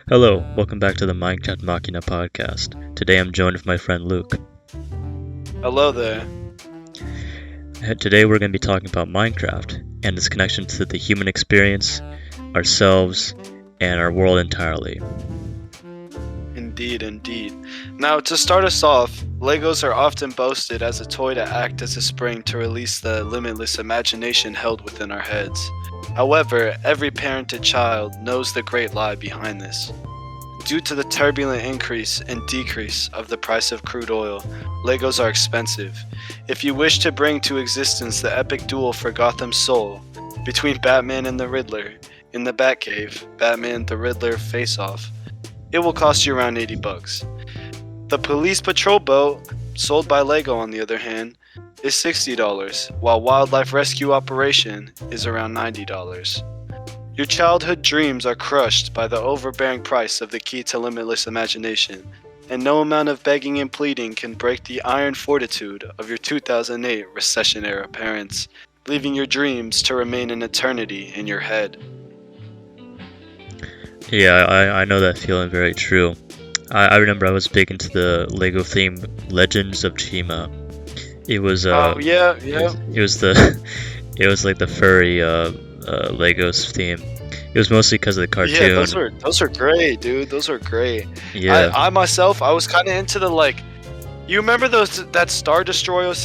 Hello, welcome back to the Minecraft Machina podcast. Today I'm joined with my friend Luke. Hello there. Today we're going to be talking about Minecraft and its connection to the human experience, ourselves, and our world entirely. Indeed. Now, to start us off, Legos are often boasted as a toy to act as a spring to release the limitless imagination held within our heads. However, every parented child knows the great lie behind this. Due to the turbulent increase and decrease of the price of crude oil, Legos are expensive. If you wish to bring to existence the epic duel for Gotham's soul between Batman and the Riddler in the Batcave, Batman the Riddler face-off, it will cost you around $80. The police patrol boat, sold by Lego on the other hand, is $60, while Wildlife Rescue Operation is around $90. Your childhood dreams are crushed by the overbearing price of the key to limitless imagination, and no amount of begging and pleading can break the iron fortitude of your 2008 recession-era parents, leaving your dreams to remain an eternity in your head. Yeah, I know that feeling very true. I remember I was big into the Lego theme Legends of Chima. It was Yeah. It was the it was like the furry Legos theme. It was mostly because of the cartoon. Yeah, those are great, dude. Those are great. Yeah. I myself, I was kind of into the you remember that Star Destroyer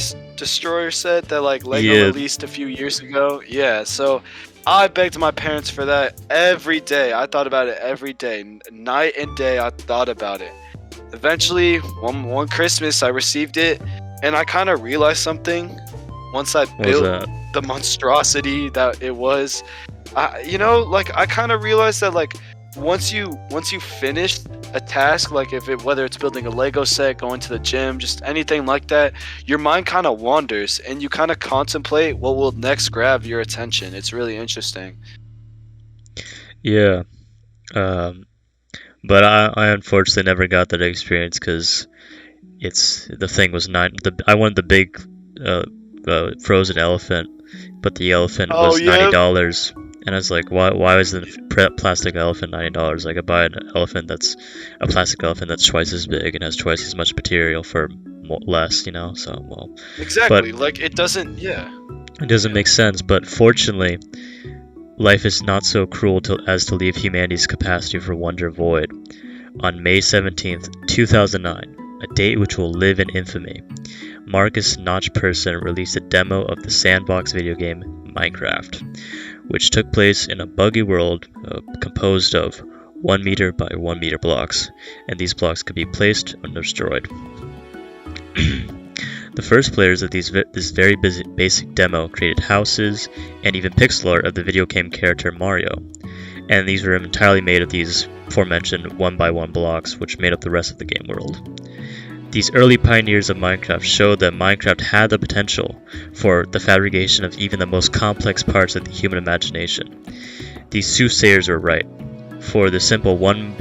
set that Lego released a few years ago? Yeah, so I begged my parents for that every day. I thought about it every day, night and day. I thought about it. Eventually, one Christmas, I received it, and I kind of realized something. Once I built the monstrosity that it was, I kind of realized that once you finish a task, whether it's building a Lego set, going to the gym, just anything like that, your mind kind of wanders and you kind of contemplate what will next grab your attention. It's really interesting. Yeah. But I unfortunately never got that experience because the thing was I wanted the big frozen elephant, but the elephant was $90. And I was like, why is the plastic elephant $90? I could buy a plastic elephant that's twice as big and has twice as much material for less, so, well. Exactly, but it doesn't, It doesn't make sense, but fortunately, life is not so cruel as to leave humanity's capacity for wonder void. On May 17th, 2009, a date which will live in infamy, Marcus Notch Person released a demo of the sandbox video game Minecraft, which took place in a buggy world composed of 1 meter by 1 meter blocks, and these blocks could be placed or destroyed. The first players of this very basic demo created houses and even pixel art of the video game character Mario, and these were entirely made of these aforementioned 1 by 1 blocks, which made up the rest of the game world. These early pioneers of Minecraft showed that Minecraft had the potential for the fabrication of even the most complex parts of the human imagination. These soothsayers were right, for the simple 1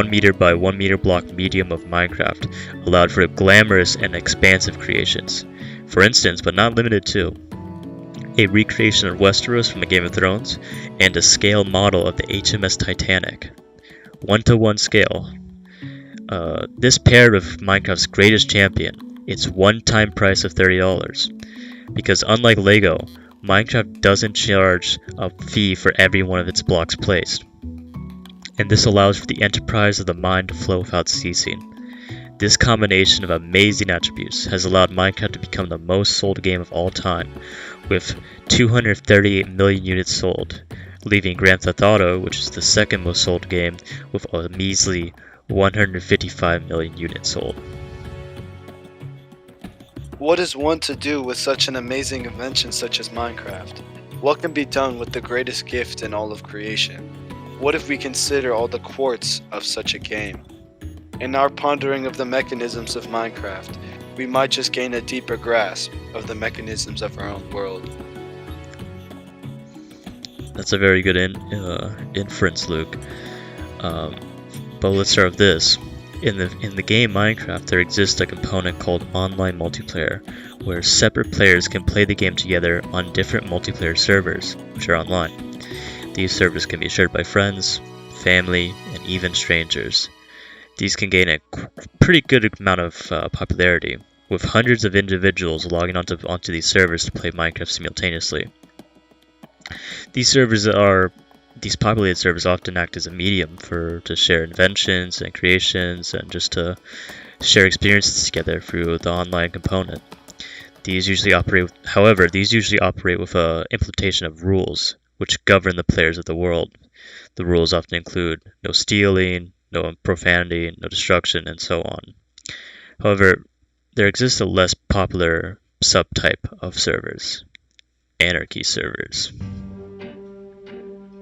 meter by 1 meter block medium of Minecraft allowed for glamorous and expansive creations. For instance, but not limited to, a recreation of Westeros from the Game of Thrones and a scale model of the HMS Titanic. 1-to-1 scale. This paired with Minecraft's greatest champion, its one-time price of $30. Because unlike Lego, Minecraft doesn't charge a fee for every one of its blocks placed. And this allows for the enterprise of the mind to flow without ceasing. This combination of amazing attributes has allowed Minecraft to become the most sold game of all time, with 238 million units sold, leaving Grand Theft Auto, which is the second most sold game, with a measly 155 million units sold. What is one to do with such an amazing invention such as Minecraft? What can be done with the greatest gift in all of creation? What if we consider all the quartz of such a game? In our pondering of the mechanisms of Minecraft, we might just gain a deeper grasp of the mechanisms of our own world. That's a very good inference, Luke. But let's start with this. In the game Minecraft, there exists a component called online multiplayer, where separate players can play the game together on different multiplayer servers, which are online. These servers can be shared by friends, family, and and even strangers. These can gain a pretty good amount of popularity, with hundreds of individuals logging onto these servers to play Minecraft simultaneously. These populated servers often act as a medium to share inventions and creations and just to share experiences together through the online component. These usually operate with a implementation of rules which govern the players of the world. The rules often include no stealing, no profanity, no destruction, and so on. However, there exists a less popular subtype of servers: anarchy servers.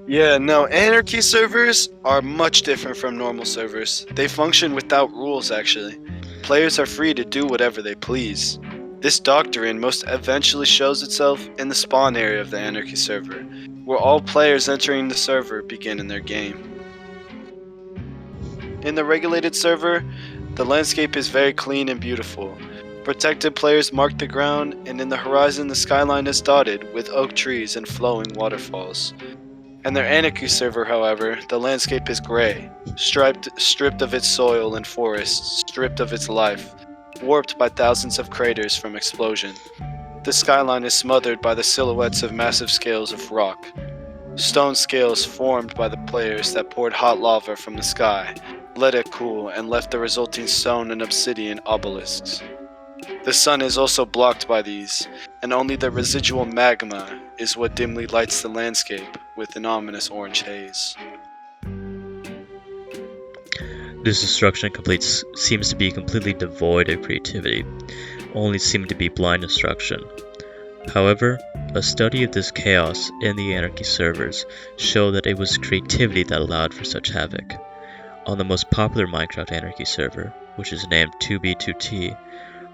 Yeah, no, anarchy servers are much different from normal servers. They function without rules, actually. Players are free to do whatever they please. This doctrine most eventually shows itself in the spawn area of the anarchy server, where all players entering the server begin in their game. In the regulated server, the landscape is very clean and beautiful. Protected players mark the ground, and in the horizon the skyline is dotted with oak trees and flowing waterfalls. In their anarchy server, however, the landscape is gray, stripped of its soil and forests, stripped of its life, warped by thousands of craters from explosion. The skyline is smothered by the silhouettes of massive scales of rock, stone scales formed by the players that poured hot lava from the sky, let it cool, and left the resulting stone and obsidian obelisks. The sun is also blocked by these, and only the residual magma is what dimly lights the landscape with an ominous orange haze. This destruction seems to be completely devoid of creativity, only seeming to be blind destruction. However, a study of this chaos in the anarchy servers showed that it was creativity that allowed for such havoc. On the most popular Minecraft anarchy server, which is named 2b2t,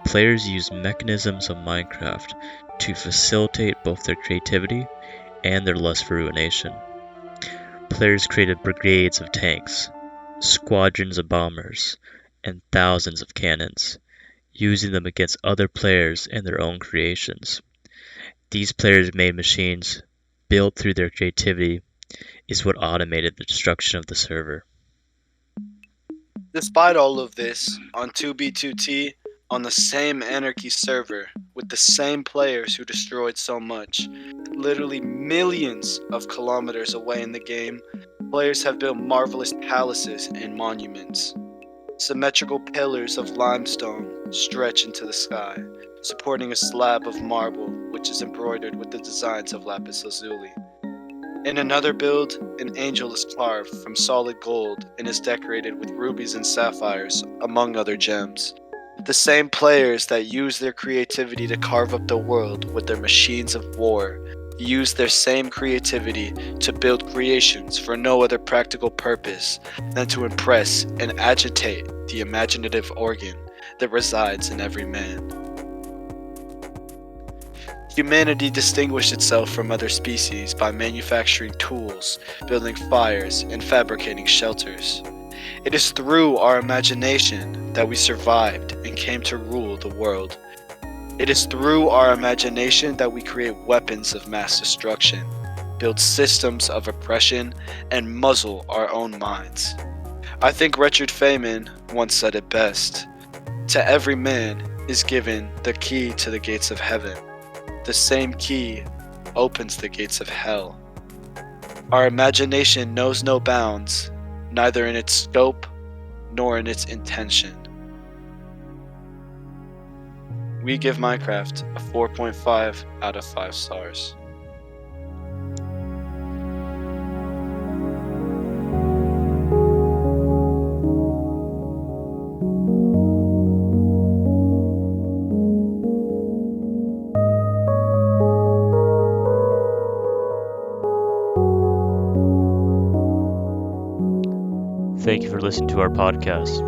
players use mechanisms of Minecraft to facilitate both their creativity and their lust for ruination. Players created brigades of tanks, squadrons of bombers, and thousands of cannons, using them against other players and their own creations. These players made machines built through their creativity is what automated the destruction of the server. Despite all of this, on 2b2t, on the same anarchy server, with the same players who destroyed so much, literally millions of kilometers away in the game, players have built marvelous palaces and monuments. Symmetrical pillars of limestone stretch into the sky, supporting a slab of marble which is embroidered with the designs of lapis lazuli. In another build, an angel is carved from solid gold and is decorated with rubies and sapphires, among other gems. The same players that use their creativity to carve up the world with their machines of war use their same creativity to build creations for no other practical purpose than to impress and agitate the imaginative organ that resides in every man. Humanity distinguished itself from other species by manufacturing tools, building fires, and fabricating shelters. It is through our imagination that we survived and came to rule the world. It is through our imagination that we create weapons of mass destruction, build systems of oppression, and muzzle our own minds. I think Richard Feynman once said it best: "To every man is given the key to the gates of heaven. The same key opens the gates of hell." Our imagination knows no bounds, neither in its scope nor in its intention. We give Minecraft a 4.5 out of 5 stars. Thank you for listening to our podcast.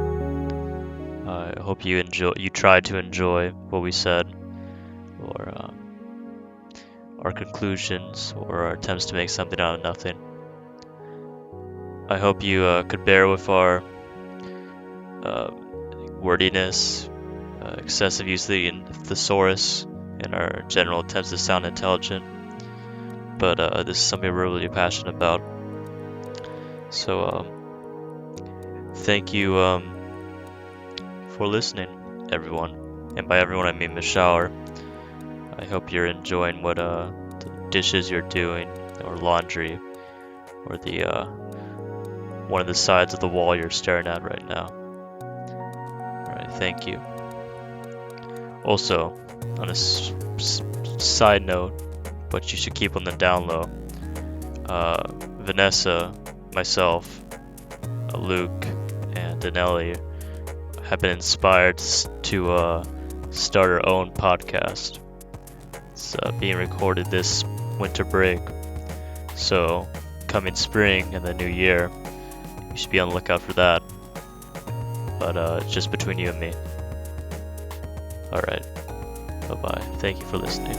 I hope you tried to enjoy what we said, or our conclusions, or our attempts to make something out of nothing. I hope you could bear with our wordiness, excessive use of the thesaurus, and our general attempts to sound intelligent. But this is something we're really passionate about. So thank you for listening, everyone. And by everyone, I mean Miss Schauer. I hope you're enjoying what the dishes you're doing, or laundry, or the one of the sides of the wall you're staring at right now. Alright, thank you. Also, on a side note, but you should keep on the down low, Vanessa, myself, Luke, and Danelli have been inspired to start our own podcast. It's being recorded this winter break, so coming spring and the new year, you should be on the lookout for that. But it's just between you and me. Alright, bye bye. Thank you for listening.